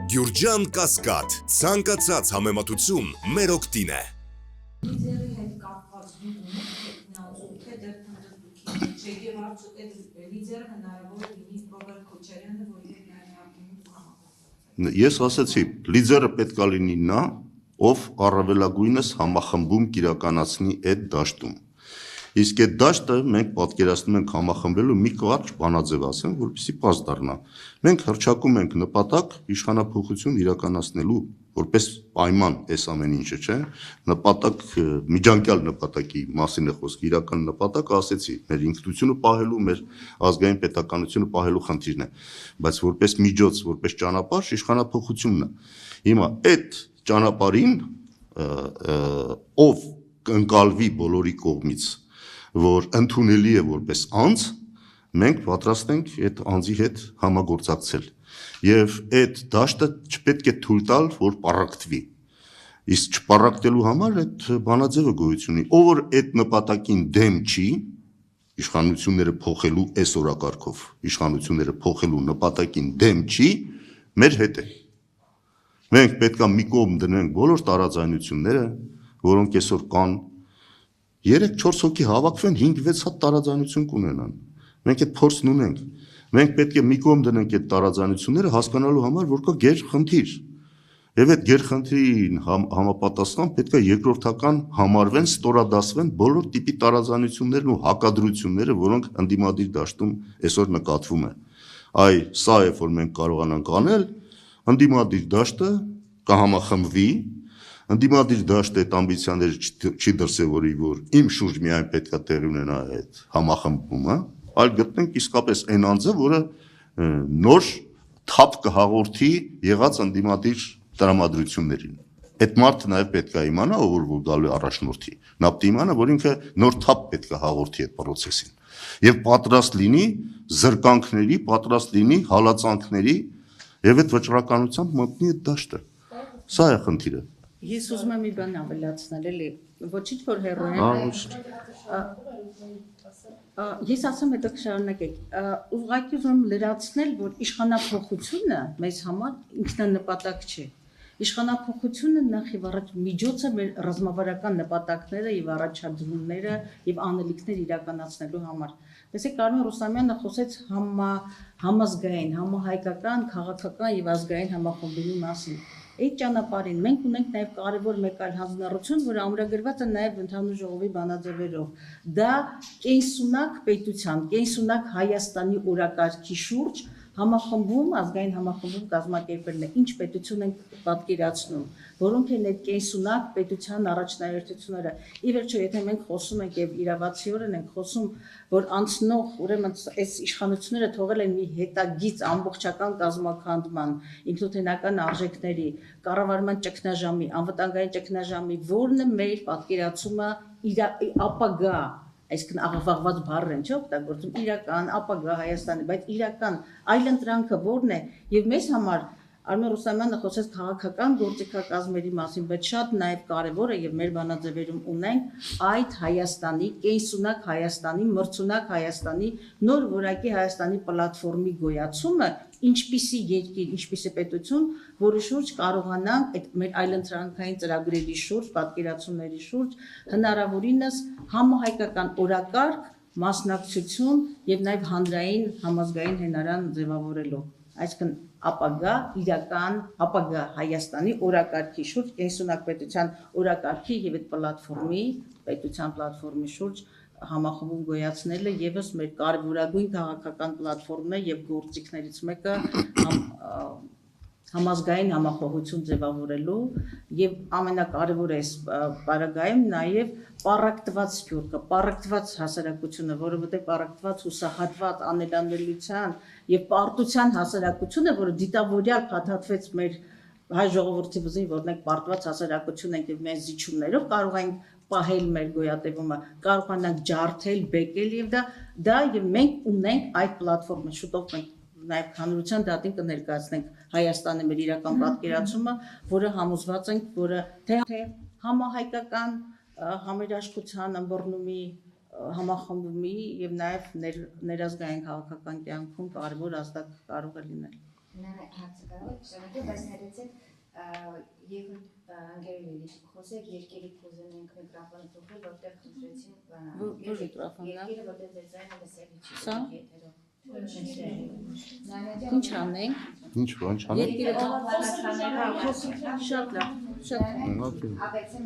Գյուրջան Կասկադ, ցանկացած համեմատություն մեր օգտին է։ Լիդերի հետ կապված թե դեռ փնտրտուքի չէ եւ արդյոք այդ լիդերը հնարավոր է լինի Ռոբերտ Քոչարյանը, որ իր միայն Ես ասացի, լիդերը պետք է լինի նա, ով առավելագույնս համախմբում կիրականացնի այդ դաշտում։ Իսկ այդ դաշտը մենք պատկերացնում ենք համախմբելու մի կարճ բանաձև ասեմ, որպեսզի պարզ դառնա։ Մենք հռչակում ենք նպատակ իշխանափոխություն իրականացնելու, որպես պայման այս ամեն ինչը, չէ՞։ Նպատակ, միջանկյալ նպատակի մասին է խոսքը, իրական նպատակը ասեցի, մեր ինքնությունը պահելու, մեր ազգային պետականությունը պահելու խնդիրն է, բայց որպես միջոց, որպես ճանապարհ իշխանափոխությունն է։ Հիմա այդ ճանապարհին ով կընկալվի բոլորի կողմից, որ ընդունելի է որպես անձ, մենք պատրաստ ենք այդ անձի հետ համագործակցել եւ այդ դաշտը չպետք է թույլ տալ, որ պառակտվի։ Իսկ չպառակտելու համար այդ բանաձևը գոյություն ունի, ով որ այդ նպատակին դեմ չի, իշխանությունները փոխելու այս օրակարգով, իշխանությունները փոխելու նպատակին դեմ չի, մեր հետ է։ Մենք պետք է մի կողմ դնենք բոլոր տարաձայնությունները, որոնք այսօր կան, 3-4 հոգի հավաքվեն 5-6 հատ տարաձայնություն կունենան։ Մենք այդ փորձն ունենք։ Մենք պետք է մի կողմ դնենք այդ տարաձայնությունները հասկանալու համար, որ կա գերխնդիր։ Եվ այդ գերխնդրին համապատասխան պետք է երկրորդական համարվեն, ստորադասվեն բոլոր տիպի տարաձայնություններն ու հակադրությունները, որոնք ընդդիմադիր դաշտում այսօր նկատվում են։ Այ սա է, որ մենք կարողանանք անել, ընդդիմադիր դաշտը կհամախմբվի, ընդդիմադիր դաշտը այդ ամբիցիաները չի դրսևորի, որ իմ շուրջ միայն պետք է տեղի ունենա այդ համախմբումը, այլ գտնենք իսկապես այն անձը, որը նոր թափ կհաղորդի եղած ընդդիմադիր տրամադրություններին։ Այդ մարդը նաև պետք է իմանա, ով գալու է առաջնորդի, նա պետք է իմանա, որ ինքը նոր թափ պետք է հաղորդի այդ process-ին եւ պատրաստ լինի զրկանքների, պատրաստ լինի հալածանքների եւ այդ վճռականությամբ մտնի այդ դաշտը։ Սա է խնդիրը։ Ես ուզում եմ մի բան ավելացնել, էլի, ոչինչ որ հեռու եմ։ Ես ասում եմ, հետո շարունակեք։ Ուղղակի ուզում եմ լրացնել, որ իշխանափոխությունը մեզ համար ինքնանպատակ չէ։ Իշխանափոխությունը նախ եւ առաջ միջոց է մեր ռազմավարական նպատակները եւ առաջադրումները եւ անելիքներ իրականացնելու համար։ Տեսեք, Կարմեն Ռուսամյանը խոսեց համազգային, համահայկական, քաղաքական եւ ազգային համախմբերի մասին։ Այդ ճանապարհին մենք ունենք նաև կարևոր մեկ այլ հանձնառություն, որը ամրագրված է նաև ընդհանուր ժողովի բանաձևերով։ Դա կենսունակ պետության, կենսունակ Հայաստանի օրակարգի շուրջ համախմբում, ազգային համախմբում կազմակերպելն է, ինչ պետություն ենք պատկերացնում, որոնք են այդ կենսունակ պետության առաջնահերթությունները։ Ի վերջո, եթե մենք խոսում ենք եւ իրավացիորեն ենք խոսում, որ անցնող, ուրեմն այս իշխանությունները թողել են մի հետագից ամբողջական կազմակերպման, ինքնութենական արժեքների, կառավարման ճգնաժամի, անվտանգային ճգնաժամի, որն է մեր պատկերացումը ապագա, այսինքն աղավաղված բառեր են, չէ՞ օգտագործում, իրական, ապագա Հայաստանի, բայց իրական այլընտրանքը որն է, եւ մեզ համար Արմեն Ռուսամյանը խոսեց քաղաքական գործիքակազմերի մասին, բայց շատ նաև կարևոր է եւ մեր բանաձևերում ունենք այդ Հայաստանի, կենսունակ Հայաստանի, մրցունակ Հայաստանի, նոր որակի Հայաստանի պլատֆորմի գոյացումը, ինչպիսի երկիր, ինչպիսի պետություն, որի շուրջ կարողանանք այդ մեր այլընտրանքային ծրագրերի շուրջ, պատկերացումների շուրջ հնարավորինս համահայկական օրակարգ, մասնակցություն եւ նաեւ հանրային համազգային հենարան ձևավորելու։ Այսինքն ապագա իրական ապագա Հայաստանի օրակարգի շուրջ կենսունակ պետության օրակարգի եւ այդ պլատֆորմի պետության պլատֆորմի շուրջ համախմբում գոյացնելը եւս մեր կարևորագույն քաղաքական պլատֆորմն է եւ գործիքներից մեկը համազգային համախոհություն ձևավորելու եւ ամենակարևորը այս պարագայում նաեւ պառակտված սփյուռքը, պառակտված հասարակությունը, որովհետեւ պառակտված հուսահատված անելանելիության եւ պարտության հասարակությունը, որը դիտավորյալ փաթաթվեց մեր հայ ժողովրդի վզին, որ մենք պարտված հասարակություն ենք եւ մեր զիջումներով կարող ենք պահել մեր գոյատևումը, կարողանանք ջարդել, բեկել եւ դա եւ մենք ունենք այդ պլատֆորմը, շուտով մենք նաև հանրության դատին կներկայացնենք Հայաստանի մեր իրական պատկերացումը, որը համոզված ենք, որը թե համահայկական համերաշխության ըմբռնումի համախմբումի եւ նաև ներազգային քաղաքական կյանքում կարևոր ազդակ կարող է լինել։ Նա հարցը կարող է շարունակել, բայց ներեցեք երկրորդ անգերելի խոսեք երկերի կուզեն ենք միկրոֆոնը թողել, որտեղ խնդրեցին Որ միկրոֆոնն է։ երկերը որտեղ ձեր ձայնը լսելի չի։ Սա։ եթերով։ Ինչ անենք։ Ինչ բան չանենք։ Երկիրը շատ լավ, շատ Ապեցեմ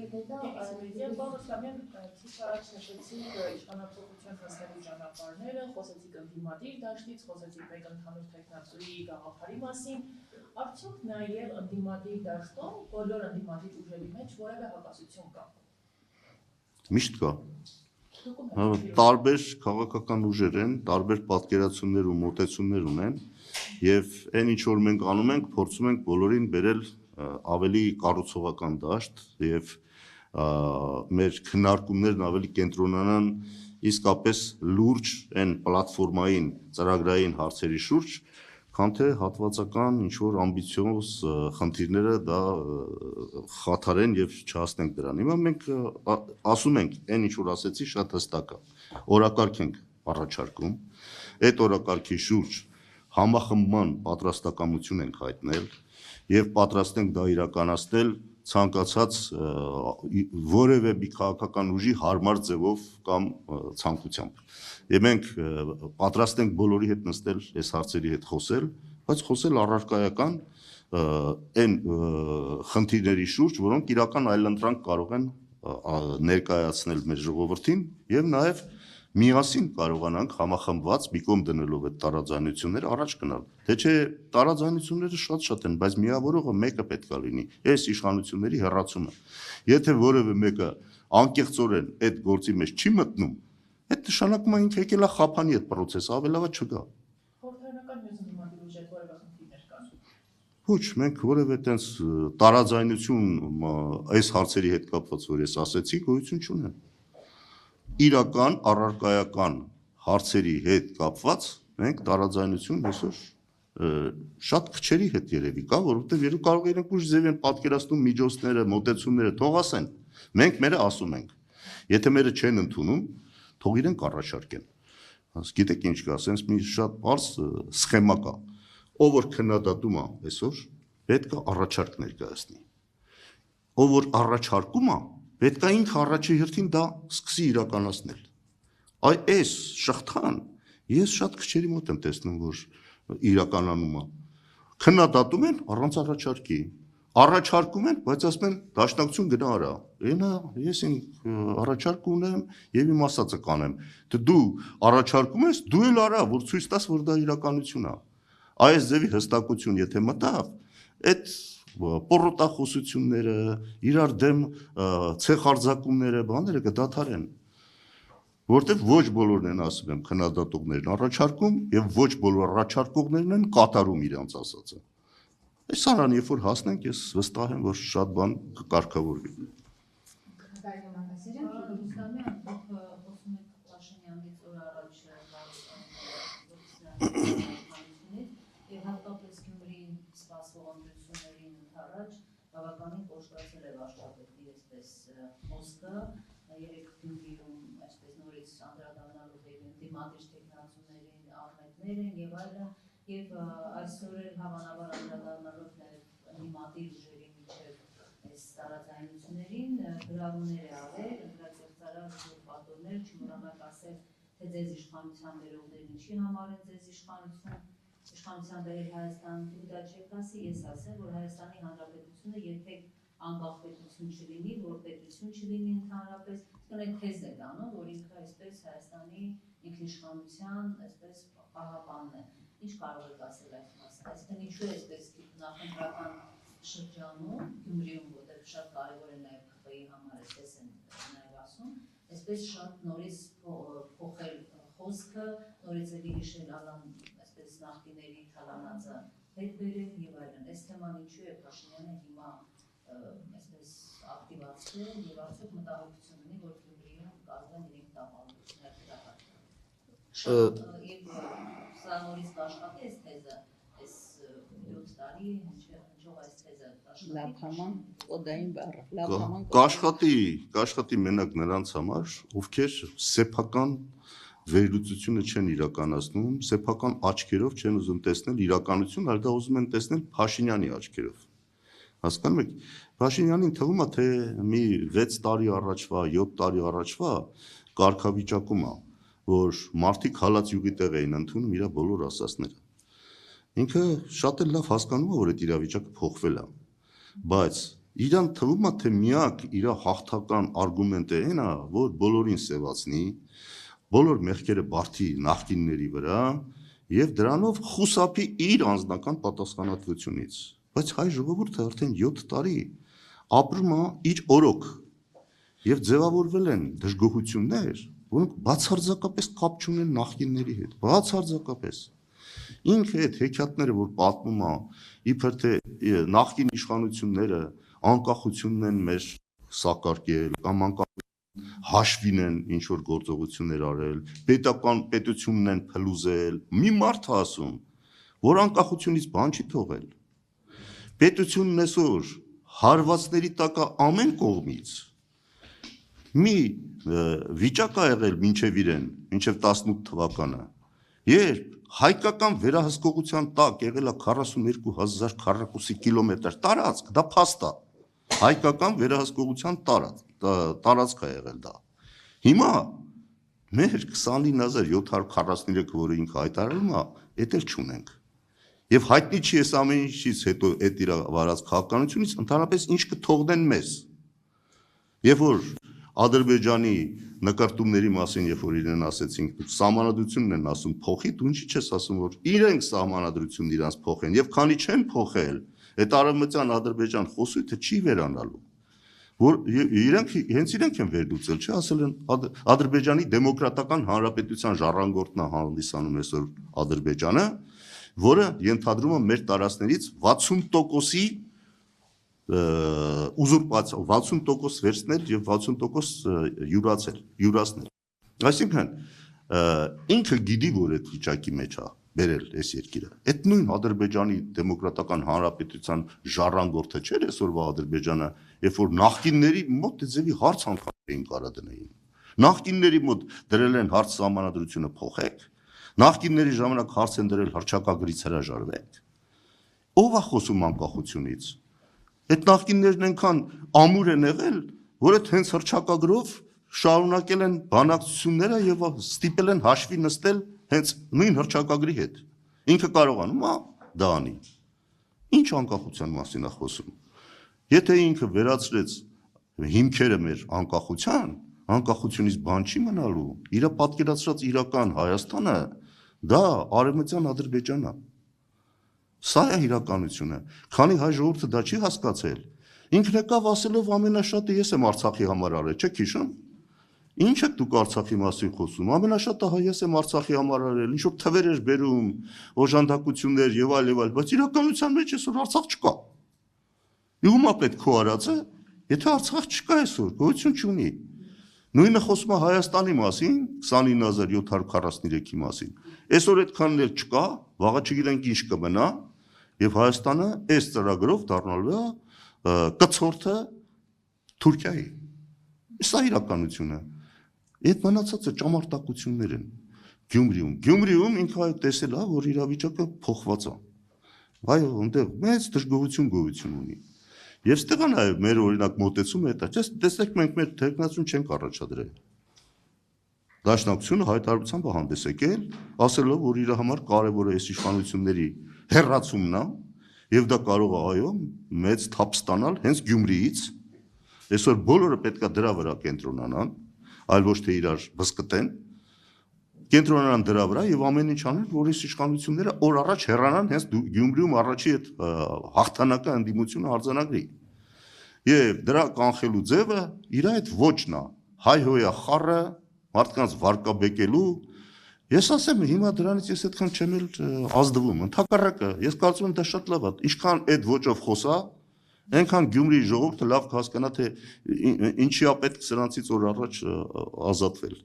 եւ հետո Պարոսամյան ցույց առաջ նշեցիք իշխանապողության հասնելու ճանապարհները, խոսեցիք ընդդիմադիր դաշտից, խոսեցիք մեկ ընդհանուր թեկնածուի գաղափարի մասին, արդյոք նաև ընդդիմադիր դաշտում բոլոր ընդդիմադիր ուժերի մեջ որևէ հակասություն կա։ Միշտ կա։ Տարբեր քաղաքական ուժեր են, տարբեր պատկերացումներ ու մոտեցումներ ունեն եւ այն ինչ որ մենք անում ենք, փորձում ենք բոլորին բերել ավելի կառուցողական դաշտ եւ մեր քննարկումներն ավելի կենտրոնանան իսկապես լուրջ այն պլատֆորմային ծրագրային հարցերի շուրջ, քան թե հատվածական ինչ որ ամբիցիոզ խնդիրները դա խաթարեն եւ չհասնենք դրան։ Հիմա մենք ասում ենք, այն ինչ որ ասեցի, շատ հստակ է։ Օրակարգ ենք առաջարկում, այդ օրակարգի շուրջ համախմբման պատրաստակամություն ենք հայտնել եւ պատրաստ ենք դա իրականացնել ցանկացած որևէ մի քաղաքական ուժի հարմար ձևով կամ ցանկությամբ։ Եվ մենք պատրաստ ենք բոլորի հետ նստել, այս հարցերի հետ խոսել, բայց խոսել առարկայական այն խնդիրների շուրջ, որոնք իրական այլընտրանք կարող են ներկայացնել մեր ժողովրդին եւ նաեւ միասին կարողանանք համախմբված մի կողմ դնելով այդ տարաձայնությունները առաջ գնալ։ Թե չէ տարաձայնությունները շատ են, բայց միավորողը մեկը պետք է լինի։ Այս իշխանությունների հեռացումը։ Եթե որևէ մեկը անկեղծորեն այդ գործի մեջ չի մտնում, այդ նշանակում է ինքը եկել է խափանի այդ process-ը, ավելավա չգա։ Խորհրդարանական մյուս ընդդիմադիր ուժեր որևէ խնդիրներ կան։ Ոչ, մենք որևէ տենց տարաձայնություն այս հարցերի հետ կապված, որ ես ասեցի, գոյություն չունեն։ Իրական առարկայական հարցերի հետ կապված մենք տարաձայնություն այսօր շատ քչերի հետ երևի կա, որովհետև երբ կարող են ուժ ձև են պատկերացնում միջոցները, մոտեցումները, թող ասեն։ Մենք մերը ասում ենք։ Եթե մերը չեն ընդունում, թող իրենք առաջարկեն։ Գիտեք ինչ կա, ասենց մի շատ բարձ սխեմա կա։ Ով որ քննադատում է այսօր, պետք է առաջարկ ներկայացնի։ Ով որ առաջարկում է, պետք է ինքը առաջի հերթին դա սկսի իրականացնել։ Այ այս շղթան ես շատ քչերի մոտ եմ տեսնում, որ իրականանում է։ Քննադատում են առանց առաջարկի։ Առաջարկում են, բայց ասում են դաշնակցություն գնա արա։ Այնա ես առաջարկ ունեմ եւ իմ ասածը կանեմ։ Դե դու առաջարկում ես, դու էլ արա, որ ցույց տաս, որ դա իրականություն է։ Այս ձևի հստակություն եթե մտավ, այդ պորոտախոսությունները, իրար դեմ ցեխարձակումները, բաները կդադարեն։ Որտեվ ոչ բոլորն են ասում եմ քննադատողներն առաջարկում եւ ոչ բոլոր առաջարկողներն են կատարում իրենց ասածը։ Այս սարան երբ որ հասնենք, ես վստահ եմ, որ շատ բան կկարգավորվի։ Ռուսլամյան, դուք խոսում եք Փաշինյանից օր առաջ եւ հատկապես Գյումրիին սպասվող ընտրություններին ընդառաջ բավականին կոշտացել է վարչապետի այսպես խոսքը, երեք Գյումրիում այսպես նորից անդրադառնալով դիմադիր տեխնացուներին, աղմետներ են եւ այլն, եւ այսօր էլ հավանաբար անդրադառնալով նաեւ դիմադիր ուժերի միջեւ այս տարաձայնություններին գրառումներ է արել, ընդրակերտարար պատորներ, չմոռանաք ասել, թե ձեզ իշխանության վերողներն ինչի համար են ձեզ իշխանության բերել Հայաստան, դուք դա չեք ասի, ես ասեմ, որ Հայաստանի Հանրապետությունը երբեք անկախ պետություն չլինի, որ պետություն չլինի ընդհանրապես, այդ թեզ է դանում, որ ինքը այսպես Հայաստանի ինքնիշխանության այսպես պահապանն է։ Ինչ կարող եք ասել այդ մասին, այսինքն ինչու է այսպես նախընտրական շրջանում, Գյումրիում, որտեղ շատ կարևոր է նաև ԿՊ-ի համար, այսպես են նաև ասում, այսպես շատ նորից փոխել խոսքը, նորից էլի հիշել Ալան, այսպես նախկիների թալանածը հետ բերել եւ այլն։ Այս թեման ինչու է Փաշինյանը հիմա այսպես ակտիվացրել եւ արդյոք մտահոգություն ունի, որ Գյումրիում կազմեն իրենք տապալություններ եւ սա նորից կաշխատի այս թեզը, այս 7 տարի հնչող այս թեզը լափաման կոդային բառը, Կաշխատի մենակ նրանց համար, ովքեր սեփական վերլուծությունը չեն իրականացնում, սեփական աչքերով չեն ուզում տեսնել իրականություն, այլ դա ուզում են տեսնել Փաշինյանի աչքերով։ Հասկանում եք, Փաշինյանին թվում է, թե մի 6 տարի առաջվա, 7 տարի առաջվա կարգավիճակում է, որ մարդիկ հալած յուղի տեղ էին ընդունում իր բոլոր ասածները։ Ինքը շատ էլ լավ հասկանում է, որ այդ իրավիճակը փոխվել է, բայց իրան թվում է, թե միակ իր հաղթական արգումենտը այն է, որ բոլորին սևացնի, բոլոր մեղքերը բարդի նախկինների վրա եւ դրանով խուսափի իր անձնական պատասխանատվությունից։ Բայց հայ ժողովուրդը արդեն 7 տարի ապրում է իր օրոք եւ ձևավորվել են դժգոհություններ, որոնք բացարձակապես կապ չունեն նախկինների հետ, բացարձակապես։ Ինքը այդ հեքիաթները, որ պատմում է, իբր թե նախկին իշխանությունները անկախությունն են մեր սակարկել կամ հաշվին են ինչ որ գործողություններ արել, պետությունն են փլուզել, մի մարդ է ասում, որ անկախությունից բան չի թողել։ Պետությունն այսօր հարվածների տակ է ամեն կողմից։ Մի վիճակ է եղել մինչև իրեն, մինչև 18 թվականը, երբ հայկական վերահսկողության տակ եղել է 42,000 քառակուսի կիլոմետր տարածք, դա փաստ է, հայկական վերահսկողության տարածք է եղել դա։ Հիմա մեր 29743, որը ինքը հայտարարում է, էդ էլ չունենք։ Եվ հայտնի չի այս ամեն ինչից հետո այդ իր վարած քաղաքականությունից ընդհանրապես ինչ կթողնեն մեզ։ Երբ որ Ադրբեջանի նկարտումների մասին, երբ որ իրեն ասեցինք, սահմանադրությունն են ասում փոխի, դու ինչի՞ չես ասում, որ իրենք սահմանադրությունն իրանց փոխեն, եւ քանի չեն փոխել, այդ արևմտյան Ադրբեջան խոսույթը չի վերանալու։ Որ իրենք են վերլուծել, չի ասել են Ադրբեջանի դեմոկրատական հանրապետության ժառանգորդն է հանդիսանում այսօր Ադրբեջանը, որը ենթադրում է մեր տարածքներից 60%-ի ուզուրպացիա, 60% վերցնել եւ 60% յուրացնել։ Այսինքն ինքը գիտի, որ այդ վիճակի մեջ է բերել այս երկիրը։ Այդ նույն Ադրբեջանի դեմոկրատական հանրապետության ժառանգորդը չէր այսօրվա Ադրբեջանը, երբ որ նախկինների մոտ ձևի հարց անգամ էին կարա դնեին։ Նախկինների մոտ դրել են հարց սահմանադրությունը փոխեք։ Նախկինների ժամանակ հարց են դրել հռչակագրից հրաժարվեք։ Ո՞վ է խոսում անկախությունից։ Այդ նախկիններն այնքան ամուր են եղել, որ այդ հենց հռչակագրով շարունակել են բանակցությունները եւ ստիպել են հաշվի նստել հենց նույն հռչակագրի հետ։ Ինքը կարողանում է դա անի։ Ինչ անկախության մասին է խոսում։ Եթե ինքը վերացրեց հիմքերը մեր անկախությունից բան չի մնալու։ Իր պատկերացրած իրական Հայաստանը դա արևմտյան Ադրբեջանն է։ Սա է իրականությունը։ Քանի հայ ժողովուրդը դա չի հասկացել, ինքն եկավ ասելով ամենաշատը ես եմ Արցախի համար արել, չեք հիշում։ Ինչ եք դուք Արցախի մասին խոսում։ Ամենաշատը հայ ես եմ Արցախի համար արել, ինչ որ թվեր էր բերում, օժանդակություններ եւ այլ, բայց իրականության մեջ այսօր Արցախ չկա։ Ո՞ւմ է պետք քո արածը, եթե Արցախ չկա այսօր, գոյություն չունի։ Նույնը խոսում է Հայաստանի մասին, 29743-ի մասին։ Այսօր այդքանն էլ չկա, վաղը չգիտենք ինչ կմնա, եւ Հայաստանը այս ծրագրով դառնալու է կցորդը Թուրքիայի։ Սա իրականությունը։ Այդ մնացածը ճամարտակություններ են։ Գյումրիում ինքը տեսել է, որ իրավիճակը փոխված է։ Այո, այնտեղ մեծ դժգոհություն ունի։ Եվ ստեղ է նաև մեր օրինակ մոտեցումը է դա։ Տեսեք, մենք մեր թեկնածուն չենք առաջադրել։ Դաշնակցությունը հայտարարությամբ հանդես եկել, ասելով, որ իր համար կարևոր է այս իշխանությունների հեռացումն է, եւ դա կարող է այո մեծ թափ ստանալ հենց Գյումրիից։ Այսօր բոլորը պետքա դրա վրա կենտրոնանան, այլ ոչ թե իրար բսկտեն։ Կենտրոնանան դրա վրա եւ ամեն ինչ անեն, որ այս իշխանությունները օր առաջ հեռանան հենց Գյումրիում առաջի այդ հաղթանակը ընդդիմությունը արձանագրի։ Եվ դրա կանխելու ձևը իր այդ ոչն է, հայ-հոյա խառը, մարդկանց վարկաբեկելու։ Ես ասեմ, հիմա դրանից ես այդքան չեմ էլ ազդվում, ընդհակառակը, ես կարծում եմ դա շատ լավ է, ինչքան այդ ոճով խոսա, այնքան Գյումրիի ժողովուրդը լավ կհասկանա, թե ինչի է պետք սրանցից օր առաջ ազատվել։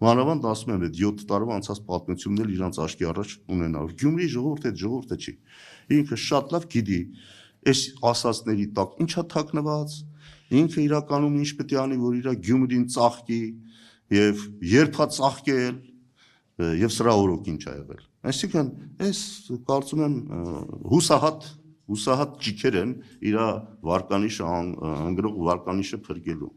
Մանավանդ ասում եմ, այդ 7 տարվա անցած պատմությունն էլ իրանց աչքի առաջ ունենալ։ Գյումրիի ժողովուրդը այդ ժողովուրդը չի։ Ինքը շատ լավ գիտի, այս ասածների տակ ինչա թաքնված, ինքը իրականում ինչ պետք է անի, որ իր Գյումրին ծաղկի եւ երբ է ծաղկել, եւ սրա օրոք ինչ ա եղել։ Այսինքն, այս կարծում եմ հուսահատ ճիքեր են իր վարկանիշը անգրող վարկանիշը փրկելու։